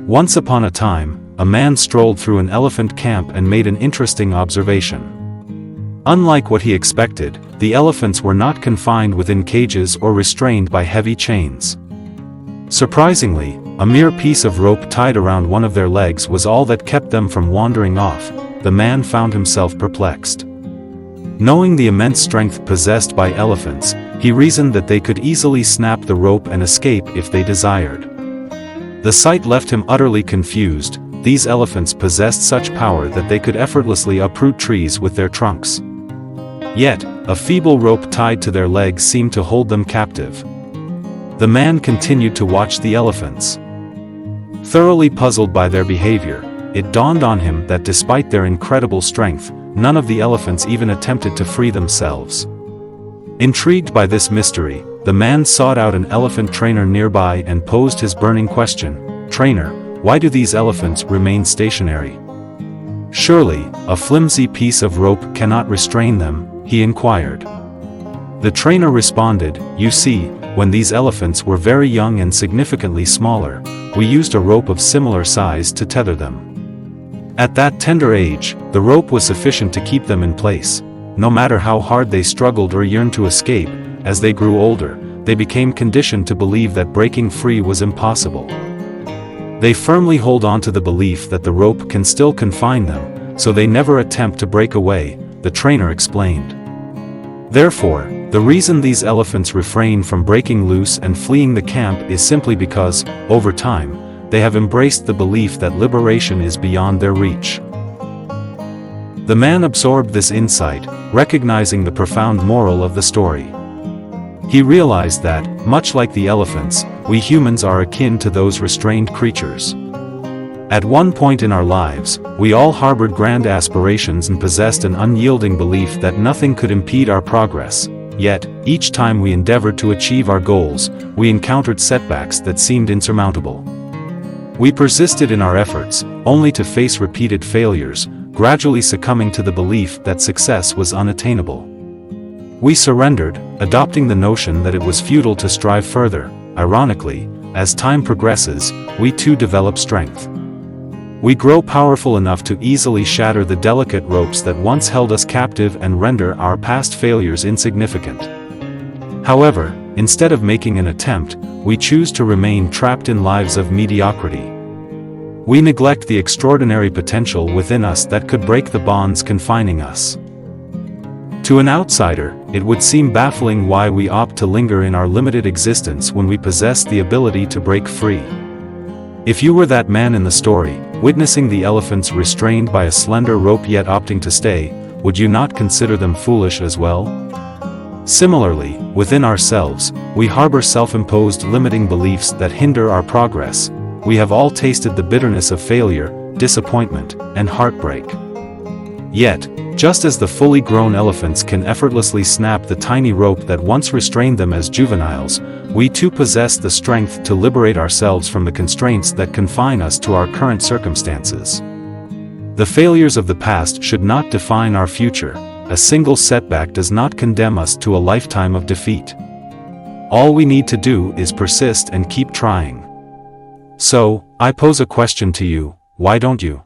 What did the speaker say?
Once upon a time, a man strolled through an elephant camp and made an interesting observation. Unlike what he expected, the elephants were not confined within cages or restrained by heavy chains. Surprisingly, a mere piece of rope tied around one of their legs was all that kept them from wandering off. The man found himself perplexed. Knowing the immense strength possessed by elephants, he reasoned that they could easily snap the rope and escape if they desired. The sight left him utterly confused. These elephants possessed such power that they could effortlessly uproot trees with their trunks. Yet, a feeble rope tied to their legs seemed to hold them captive. The man continued to watch the elephants. Thoroughly puzzled by their behavior, it dawned on him that despite their incredible strength, none of the elephants even attempted to free themselves. Intrigued by this mystery, the man sought out an elephant trainer nearby and posed his burning question, "Trainer, why do these elephants remain stationary? Surely, a flimsy piece of rope cannot restrain them," he inquired. The trainer responded, "You see, when these elephants were very young and significantly smaller, we used a rope of similar size to tether them. At that tender age, the rope was sufficient to keep them in place. No matter how hard they struggled or yearned to escape, as they grew older, they became conditioned to believe that breaking free was impossible. They firmly hold on to the belief that the rope can still confine them, so they never attempt to break away," the trainer explained. Therefore, the reason these elephants refrain from breaking loose and fleeing the camp is simply because, over time, they have embraced the belief that liberation is beyond their reach. The man absorbed this insight, recognizing the profound moral of the story. He realized that, much like the elephants, we humans are akin to those restrained creatures. At one point in our lives, we all harbored grand aspirations and possessed an unyielding belief that nothing could impede our progress. Yet, each time we endeavored to achieve our goals, we encountered setbacks that seemed insurmountable. We persisted in our efforts, only to face repeated failures, gradually succumbing to the belief that success was unattainable. We surrendered, adopting the notion that it was futile to strive further. Ironically, as time progresses, we too develop strength. We grow powerful enough to easily shatter the delicate ropes that once held us captive and render our past failures insignificant. However, instead of making an attempt, we choose to remain trapped in lives of mediocrity. We neglect the extraordinary potential within us that could break the bonds confining us. To an outsider, it would seem baffling why we opt to linger in our limited existence when we possess the ability to break free. If you were that man in the story, witnessing the elephants restrained by a slender rope yet opting to stay, would you not consider them foolish as well? Similarly, within ourselves, we harbor self-imposed limiting beliefs that hinder our progress. We have all tasted the bitterness of failure, disappointment, and heartbreak. Yet, just as the fully grown elephants can effortlessly snap the tiny rope that once restrained them as juveniles, we too possess the strength to liberate ourselves from the constraints that confine us to our current circumstances. The failures of the past should not define our future. A single setback does not condemn us to a lifetime of defeat. All we need to do is persist and keep trying. So, I pose a question to you: why don't you?